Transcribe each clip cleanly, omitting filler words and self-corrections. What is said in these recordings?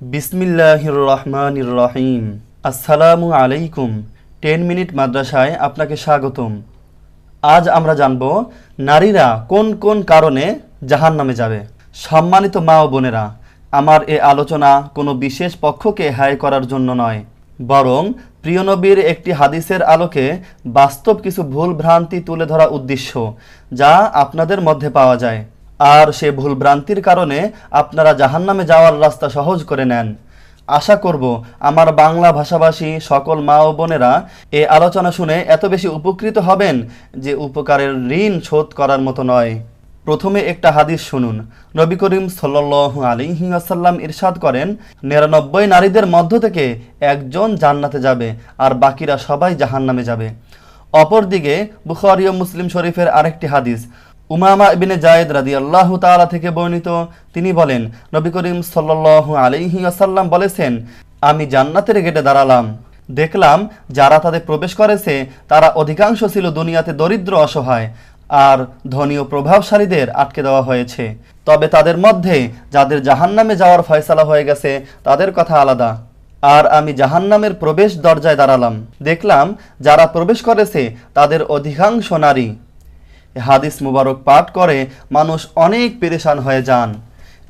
বিসমিল্লাহির রহমানির রহিম। আসসালামু আলাইকুম। 10 মিনিট মাদ্রাসায় আপনাকে স্বাগতম। আজ আমরা জানব নারীরা কোন কোন কারণে জাহান্নামে যাবে। সম্মানিত মা ও বোনেরা, আমার এ আলোচনা কোনো বিশেষ পক্ষকে হায় করার জন্য নয়, বরং প্রিয় নবীর একটি হাদিসের আলোকে বাস্তব কিছু ভুল ভ্রান্তি তুলে ধরা উদ্দেশ্য, যা আপনাদের মধ্যে পাওয়া যায়। আর সে ভুল ভ্রান্তির কারণে আপনারা জাহান্নামে যাওয়ার রাস্তা সহজ করে নেন। আশা করব আমার বাংলা ভাষাভাষী সকল মা ও বোনেরা এ আলোচনা শুনে এত বেশি উপকৃত হবেন যে উপকারের ঋণ শোধ করার মতো নয়। প্রথমে একটা হাদিস শুনুন। নবী করিম সাল্লাল্লাহু আলাইহি ওয়াসাল্লাম ইরশাদ করেন, 99 নারীদের মধ্য থেকে একজন জান্নাতে যাবে আর বাকিরা সবাই জাহান্নামে যাবে। অপরদিকে বুখারী ও মুসলিম শরীফের আরেকটি হাদিস উমামা ইবনে জায়েদ রাদিয়াল্লাহু তাআলা থেকে বর্ণিত, তিনি বলেন, নবী করিম সাল্লাল্লাহু আলাইহি ওয়াসাল্লাম বলেছেন, আমি জান্নাতের গেটে দাঁড়ালাম, দেখলাম যারা তাদের প্রবেশ করেছে তারা অধিকাংশ ছিল দুনিয়াতে দরিদ্র অসহায়, আর ধনী ও প্রভাবশালীদের আটকে দেওয়া হয়েছে। তবে তাদের মধ্যে যাদের জাহান্নামে যাওয়ার ফয়সালা হয়ে গেছে তাদের কথা আলাদা। আর আমি জাহান্নামের প্রবেশ দরজায় দাঁড়ালাম, দেখলাম যারা প্রবেশ করেছে তাদের অধিকাংশ নারী। হাদিস মুবারক পাঠ করে মানুষ অনেক পেরেশান হয়ে যান,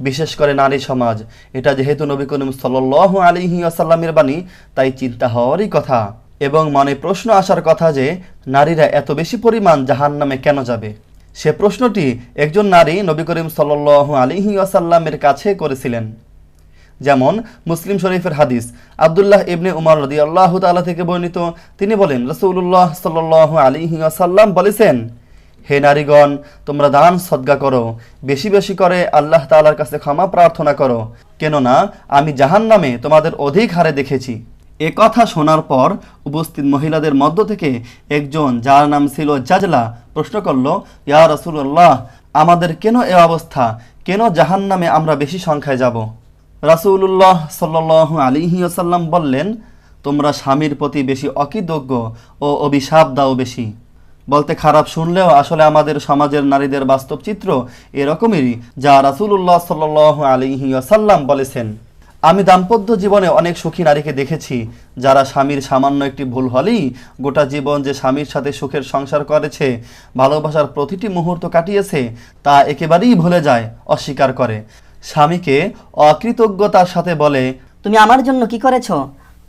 বিশেষ করে নারী সমাজ। এটা যেহেতু নবী করিম সাল্লাল্লাহু আলাইহি ওয়াসাল্লামের বাণী, তাই চিন্তা হওয়ারই কথা এবং মনে প্রশ্ন আসার কথা যে নারীরা এত বেশি পরিমাণ জাহান্নামে কেন যাবে। সে প্রশ্নটি একজন নারী নবী করিম সাল্লাল্লাহু আলাইহি ওয়াসাল্লামের কাছে করেছিলেন। যেমন মুসলিম শরীফের হাদিস আব্দুল্লাহ ইবনে উমর রাদিয়াল্লাহু তাআলা থেকে বর্ণিত, তিনি বলেন, রাসূলুল্লাহ সাল্লাল্লাহু আলাইহি ওয়াসাল্লাম বলেছেন, হে নারীগণ, তোমরা দান সদকা করো, বেশি বেশি করে আল্লাহ তাআলার কাছে ক্ষমা প্রার্থনা করো, কেননা আমি জাহান্নামে তোমাদের অধিক হারে দেখেছি। এ কথা শোনার পর উপস্থিত মহিলাদের মধ্য থেকে একজন, যার নাম ছিল জাজলা, প্রশ্ন করল, ইয়া রাসূলুল্লাহ, আমাদের কেন এ অবস্থা? কেন জাহান্নামে আমরা বেশি সংখ্যায় যাব? রাসূলুল্লাহ সাল্লাল্লাহু আলাইহি ওয়াসাল্লাম বললেন, তোমরা স্বামীর প্রতি বেশি অকৃতজ্ঞ ও অভিশাপ দাও বেশি। বলতে খারাপ শুনলেও আসলে আমাদের সমাজের নারীদের বাস্তব চিত্র এরকমই, যা রাসূলুল্লাহ সাল্লাল্লাহু আলাইহি ওয়াসাল্লাম বলেছেন। আমি দাম্পত্য জীবনে অনেক সুখী নারীকে দেখেছি, যারা স্বামীর সামান্য একটি ভুল হলেই গোটা জীবন যে স্বামীর সাথে সুখের সংসার করেছে, ভালোবাসার প্রতিটি মুহূর্ত কাটিয়েছে, তা একেবারেই ভুলে যায়, অস্বীকার করে। স্বামীকে অকৃতজ্ঞতার সাথে বলে, তুমি আমার জন্য কি করেছো?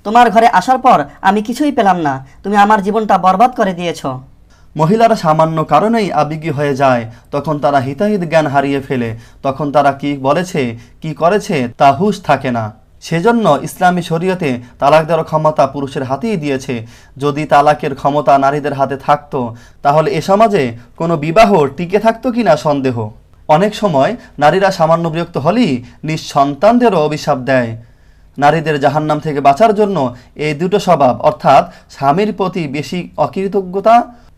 তোমার ঘরে আসার পর আমি কিছুই পেলাম না, তুমি আমার জীবনটা বরবাদ করে দিয়েছো। মহিলারা সামান্য কারণেই আবেগী হয়ে যায়, তখন তারা হিতাহিত জ্ঞান হারিয়ে ফেলে, তখন তারা কি বলেছে কি করেছে তা হুঁশ থাকে না। সেজন্য ইসলামী শরীয়তে তালাক দেওয়ার ক্ষমতা পুরুষের হাতেই দিয়েছে। যদি তালাকের ক্ষমতা নারীদের হাতে থাকতো, তাহলে এ সমাজে কোনো বিবাহ টিকে থাকতো কিনা সন্দেহ। অনেক সময় নারীরা সামান্য বিরক্ত হলেই নিঃসন্তানদেরও অভিশাপ দেয়। নারীদের জাহান্নাম থেকে বাঁচার জন্য এই দুটো স্বভাব, অর্থাৎ স্বামীর প্রতি বেশি অকৃতজ্ঞতা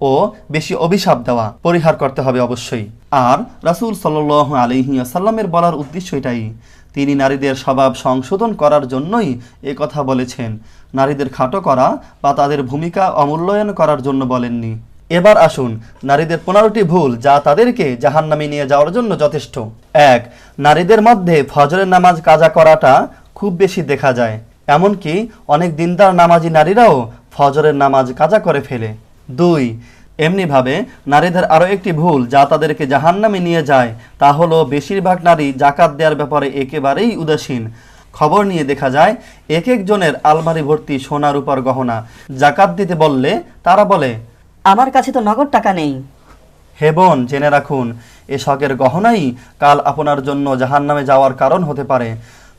ও বেশি অভিশাপ দেওয়া, পরিহার করতে হবে অবশ্যই। আর রাসূল সাল্লাল্লাহু আলাইহি ওয়াসাল্লামের বলার উদ্দেশ্য এটাই। তিনি নারীদের স্বভাব সংশোধন করার জন্যই এ কথা বলেছেন, নারীদের খাটো করা বা তাদের ভূমিকা অমূল্যায়ন করার জন্য বলেননি। এবার আসুন নারীদের 15টি ভুল, যা তাদেরকে জাহান্নামে নিয়ে যাওয়ার জন্য যথেষ্ট। 1. নারীদের মধ্যে ফজরের নামাজ কাজা করাটা খুব বেশি দেখা যায়, এমনকি অনেক দিনদার নামাজি নারীরাও ফজরের নামাজ কাজা করে ফেলে। 2. এমনিভাবে নারীদের আরও একটি ভুল, যা তাদেরকে জাহান্নামে নিয়ে যায়, তা হলো বেশিরভাগ নারী জাকাত দেওয়ার ব্যাপারে একেবারেই উদাসীন। খবর নিয়ে দেখা যায় এক একজনের আলমারি ভর্তি সোনা রূপার গহনা, জাকাত দিতে বললে তারা বলে, আমার কাছে তো নগদ টাকা নেই। হে বোন, জেনে রাখুন, এ শখের গহনাই কাল আপনার জন্য জাহান্নামে যাওয়ার কারণ হতে পারে।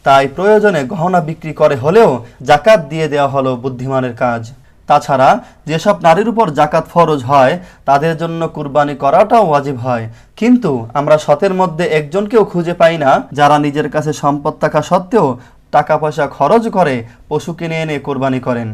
তাই প্রয়োজনে গহনা বিক্রি করে হলেও জাকাত দিয়ে দেওয়া হলো বুদ্ধিমানের কাজ। তাছাড়া যেসব নারীর উপর জাকাত ফরজ হয়, তাদের জন্য কুরবানি করাটাও ওয়াজিব হয়। কিন্তু আমরা শতের মধ্যে একজনকেও খুঁজে পাই না যারা নিজের কাছে সম্পদ থাকা সত্ত্বেও টাকা পয়সা খরচ করে পশু কিনে এনে কোরবানি করেন।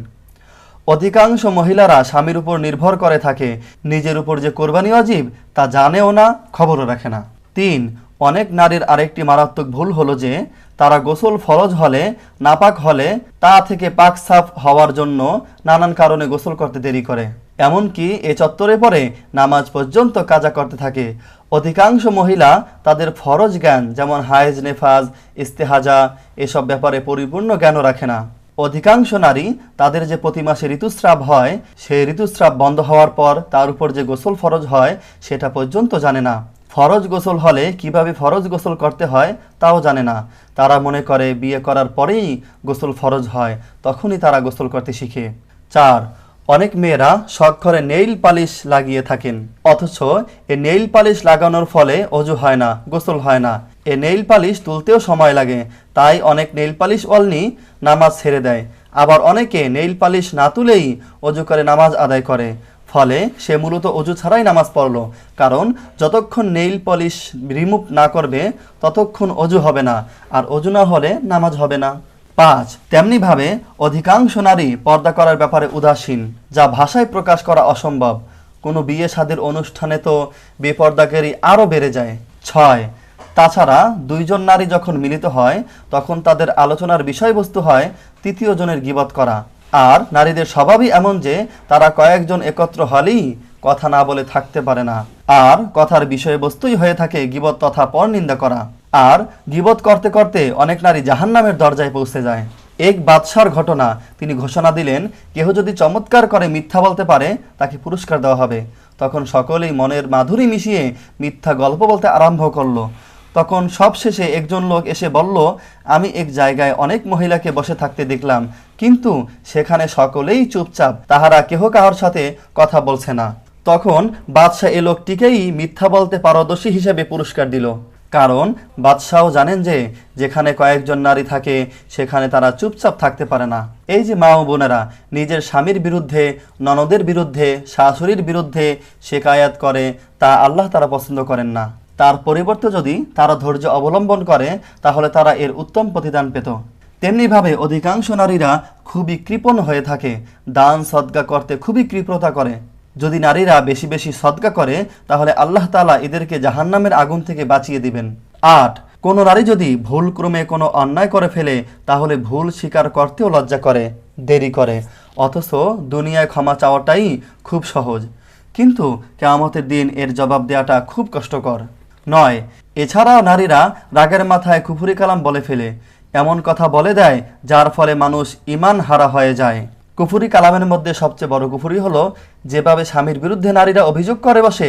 অধিকাংশ মহিলারা স্বামীর উপর নির্ভর করে থাকে, নিজের উপর যে কোরবানি ওয়াজিব তা জানেও না, খবরও রাখে না। 3. অনেক নারীর আরেকটি মারাত্মক ভুল হলো যে তারা গোসল ফরজ হলে, নাপাক হলে তা থেকে পাক সাফ হওয়ার জন্য নানান কারণে গোসল করতে দেরি করে। এমনকি এ চত্বরে পরে নামাজ পর্যন্ত কাজা করতে থাকে। অধিকাংশ মহিলা তাদের ফরজ জ্ঞান যেমন হায়েজ, নেফাজ, ইস্তেহাজা এসব ব্যাপারে পরিপূর্ণ জ্ঞানও রাখে না। অধিকাংশ নারী তাদের যে প্রতি মাসে ঋতুস্রাব হয় সেই ঋতুস্রাব বন্ধ হওয়ার পর তার উপর যে গোসল ফরজ হয় সেটা পর্যন্ত জানে না। ফরজ গোসল হলে কিভাবে ফরজ গোসল করতে হয় তাও জানে না। তারা মনে করে বিয়ে করার পরেই গোসল ফরজ হয়, তখনই তারা গোসল করতে শিখে। 4, অনেক মেয়েরা শখ করে নেইল পালিশ লাগিয়ে থাকেন, অথচ এ নেইল পালিশ লাগানোর ফলে অজু হয় না, গোসল হয় না। এ নেইল পালিশ তুলতেও সময় লাগে, তাই অনেক নেইল পালিশ অলনি নামাজ ছেড়ে দেয়। আবার অনেকে নেইল পালিশ না তুলেই অজু করে নামাজ আদায় করে, ফলে সে মূলত অজু ছাড়াই নামাজ পড়লো। কারণ যতক্ষণ নেইল পলিশ রিমুভ না করবে ততক্ষণ অজু হবে না, আর অজু না হলে নামাজ হবে না। 5, তেমনিভাবে অধিকাংশ নারী পর্দা করার ব্যাপারে উদাসীন, যা ভাষায় প্রকাশ করা অসম্ভব। কোনো বিয়ে শাদীর অনুষ্ঠানে তো বেপর্দাগিরি আরও বেড়ে যায়। 6, তাছাড়া দুইজন নারী যখন মিলিত হয় তখন তাদের আলোচনার বিষয়বস্তু হয় তৃতীয় জনের গীবত করা। আর নারীদের স্বভাবই এমন যে তারা কয়েকজন একত্র হলেই কথা না বলে থাকতে পারে না, আর কথার বিষয়বস্তুই হয়ে থাকে গীবত তথা পরনিন্দা করা। আর গীবত করতে করতে অনেক নারী জাহান্নামের দরজায় পৌঁছে যায়। এক বাদশার ঘটনা, তিনি ঘোষণা দিলেন কেহ যদি চমৎকার করে মিথ্যা বলতে পারে তাকে পুরস্কার দেওয়া হবে। তখন সকলেই মনের মাধুরী মিশিয়ে মিথ্যা গল্প বলতে আরম্ভ করলো। তখন সবশেষে একজন লোক এসে বলল, আমি এক জায়গায় অনেক মহিলাকে বসে থাকতে দেখলাম, কিন্তু সেখানে সকলেই চুপচাপ, তাহারা কেহ কাহার সাথে কথা বলছে না। তখন বাদশাহ এ লোকটিকেই মিথ্যা বলতে পারদর্শী হিসেবে পুরস্কার দিল। কারণ বাদশাহ জানেন যে যেখানে কয়েকজন নারী থাকে সেখানে তারা চুপচাপ থাকতে পারে না। এই যে মা ও বোনেরা নিজের স্বামীর বিরুদ্ধে, ননদের বিরুদ্ধে, শাশুড়ির বিরুদ্ধে শেকায়াত করে, তা আল্লাহ তারা পছন্দ করেন না। তার পরিবর্তে যদি তারা ধৈর্য অবলম্বন করে তাহলে তারা এর উত্তম প্রতিদান পেত। তেমনিভাবে অধিকাংশ নারীরা খুবই কৃপণ হয়ে থাকে, দান সদকা করতে খুবই কৃপণতা করে। যদি নারীরা বেশি বেশি সদকা করে তাহলে আল্লাহ তাআলা এদেরকে জাহান্নামের আগুন থেকে বাঁচিয়ে দিবেন। 8, কোনো নারী যদি ভুলক্রমে কোনো অন্যায় করে ফেলে তাহলে ভুল স্বীকার করতেও লজ্জা করে, দেরি করে, অথচ দুনিয়ায় ক্ষমা চাওয়াটাই খুব সহজ, কিন্তু কিয়ামতের দিন এর জবাব দেওয়াটা খুব কষ্টকর। 9, এছাড়াও নারীরা রাগের মাথায় কুফরি কালাম বলে ফেলে, এমন কথা বলে দেয় যার ফলে মানুষ ঈমান হারা হয়ে যায়। কুফরি কালামের মধ্যে সবচেয়ে বড় কুফরি হলো যেভাবে স্বামীর বিরুদ্ধে নারীরা অভিযোগ করে বসে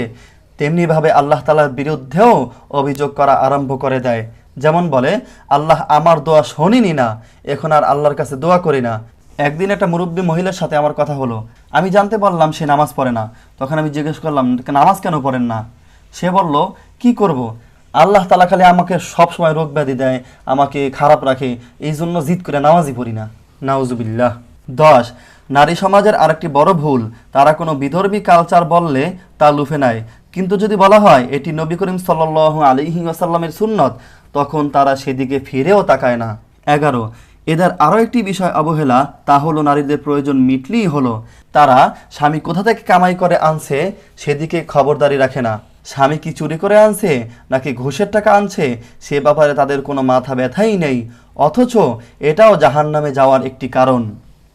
তেমনিভাবে আল্লাহ তাআলার বিরুদ্ধেও অভিযোগ করা আরম্ভ করে দেয়। যেমন বলে, আল্লাহ আমার দোয়া শোনেনি না, এখন আর আল্লাহর কাছে দোয়া করি না। একদিন একটা মুরব্বী মহিলার সাথে আমার কথা হলো, আমি জানতে পারলাম সে নামাজ পড়ে না। তখন আমি জিজ্ঞেস করলাম, নামাজ কেন পড়েন না? সে বলল, কি করব, আল্লাহ তাআলা খালি আমাকে সবসময় রোগ ব্যাধি দেয়, আমাকে খারাপ রাখে, এই জন্য জিদ করে নামাজই পড়ি না। নাউজুবিল্লাহ। 10, নারী সমাজের আরেকটি বড় ভুল, তারা কোনো বিধর্মী কালচার বললে তা লুফে নেয়, কিন্তু যদি বলা হয় এটি নবী করিম সাল্লাল্লাহু আলাইহি ওয়াসাল্লামের সুন্নত তখন তারা সেদিকে ফিরেও তাকায় না। 11, এদের আরও একটি বিষয় অবহেলা, তা হলো নারীদের প্রয়োজন মিটলেই হলো। তারা স্বামী কোথা থেকে কামাই করে আনছে সেদিকে খবরদারি রাখে না। স্বামী কি চুরি করে আনছে নাকি ঘুষের টাকা আনছে সে ব্যাপারে তাদের কোনো মাথা ব্যথাই নেই, অথচ এটাও জাহান্নামে যাওয়ার একটি কারণ।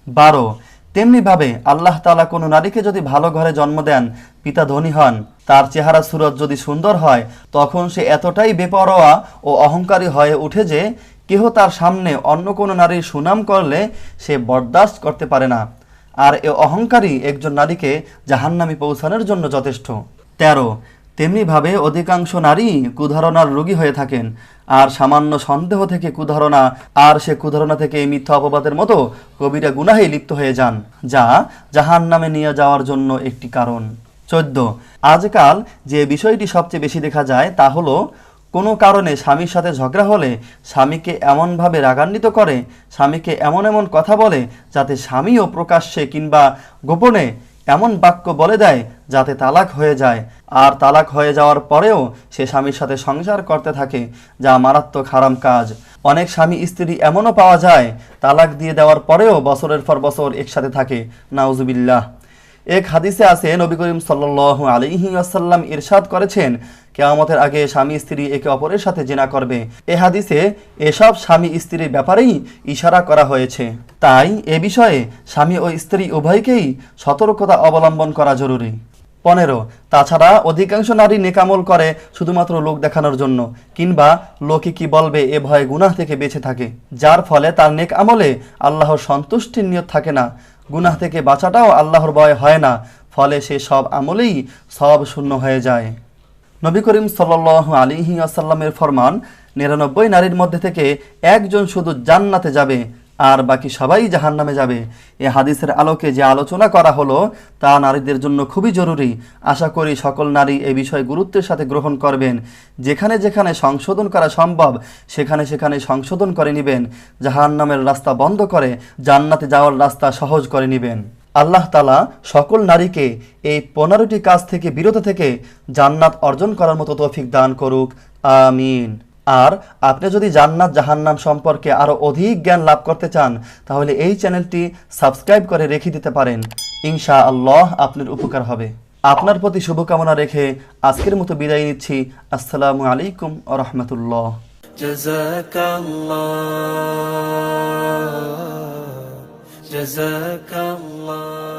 12, তেমনিভাবে আল্লাহ তাআলা কোনো নারীকে যদি ভালো ঘরে জন্ম দেন, পিতা ধনী হন, তার চেহারা সুরত যদি সুন্দর হয়, তখন সে এতটাই বেপরোয়া ও অহংকারী হয়ে উঠে যে কেহ তার সামনে অন্য কোনো নারীর সুনাম করলে সে বরদাস্ত করতে পারে না, আর এ অহংকারী একজন নারীকে জাহান্নামে পৌঁছানোর জন্য যথেষ্ট। 13, তেমনিভাবে অধিকাংশ নারী কুধারণার রোগী হয়ে থাকেন, আর সামান্য সন্দেহ থেকে কুধারণা, আর সে কুধারণা থেকে এই মিথ্যা অপবাদের মতো কবিরা গুনাহে লিপ্ত হয়ে যান, যা জাহান্নামে নিয়ে যাওয়ার জন্য একটি কারণ। 14, আজকাল যে বিষয়টি সবচেয়ে বেশি দেখা যায় তা হলো কোনো কারণে স্বামীর সাথে ঝগড়া হলে স্বামীকে এমনভাবে রাগান্বিত করে, স্বামীকে এমন এমন কথা বলে যাতে স্বামীও প্রকাশ্যে কিংবা গোপনে এমন বাক্য বলে দেয় যাতে তালাক হয়ে যায়, আর তালাক হয়ে যাওয়ার পরেও সে স্বামীর সাথে সংসার করতে থাকে, যা মারাত্মক হারাম কাজ। অনেক স্বামী স্ত্রী এমনও পাওয়া যায় তালাক দিয়ে দেওয়ার পরেও বছরের পর বছর একসাথে থাকে। নাউজুবিল্লাহ। এক হাদিসে আছে নবী করিম সাল্লাল্লাহু আলাইহি ওয়াসাল্লাম ইরশাদ করেছেন, কিয়ামতের আগে স্বামী স্ত্রী একে অপরের সাথে জিনা করবে। এ হাদিসে এসব স্বামী স্ত্রীর ব্যাপারেই ইশারা করা হয়েছে। তাই এ বিষয়ে স্বামী ও স্ত্রী উভয়কেই সতর্কতা অবলম্বন করা জরুরি। 15 তাছাড়া অধিকাংশ নারী নেকামল করে শুধুমাত্র লোক দেখানোর জন্য, কিংবা লোকে কি বলবে এ ভয়ে গুনাহ থেকে বেঁচে থাকে, যার ফলে তার নেক আমলে আল্লাহর সন্তুষ্টির নিয়ত থাকে না। গুনাহ থেকে বাঁচাটাও আল্লাহর ভয় হয় না, ফলে সে সব আমলেই সওয়াব শূন্য হয়ে যায়। নবী করিম সাল্লাল্লাহু আলাইহি ওয়াসাল্লামের ফরমান, 99 নারীর মধ্যে থেকে একজন শুধু জান্নাতে যাবে আর বাকি সবাই জাহান্নামে যাবে। এ হাদিসের আলোকে যে আলোচনা করা হলো তা নারীদের জন্য খুবই জরুরি। আশা করি সকল নারী এই বিষয় গুরুত্বের সাথে গ্রহণ করবেন। যেখানে যেখানে সংশোধন করা সম্ভব সেখানে সেখানে সংশোধন করে নেবেন। জাহান্নামের রাস্তা বন্ধ করে জান্নাতে যাওয়ার রাস্তা সহজ করে নেবেন। আল্লাহ তাআলা সকল নারীকে এই 15টি কাজ থেকে বিরত থেকে জান্নাত অর্জন করার মতো তৌফিক দান করুক, আমিন। আর আপনি যদি জান্নাত জাহান্নাম সম্পর্কে আরও অধিক জ্ঞান লাভ করতে চান তাহলে এই চ্যানেলটি সাবস্ক্রাইব করে রেখে দিতে পারেন। ইনশাআল্লাহ আপনার উপকার হবে। আপনার প্রতি শুভকামনা রেখে আজকের মতো বিদায় নিচ্ছি। আসসালামু আলাইকুম ওয়া রাহমাতুল্লাহ। জাযাকাল্লাহ।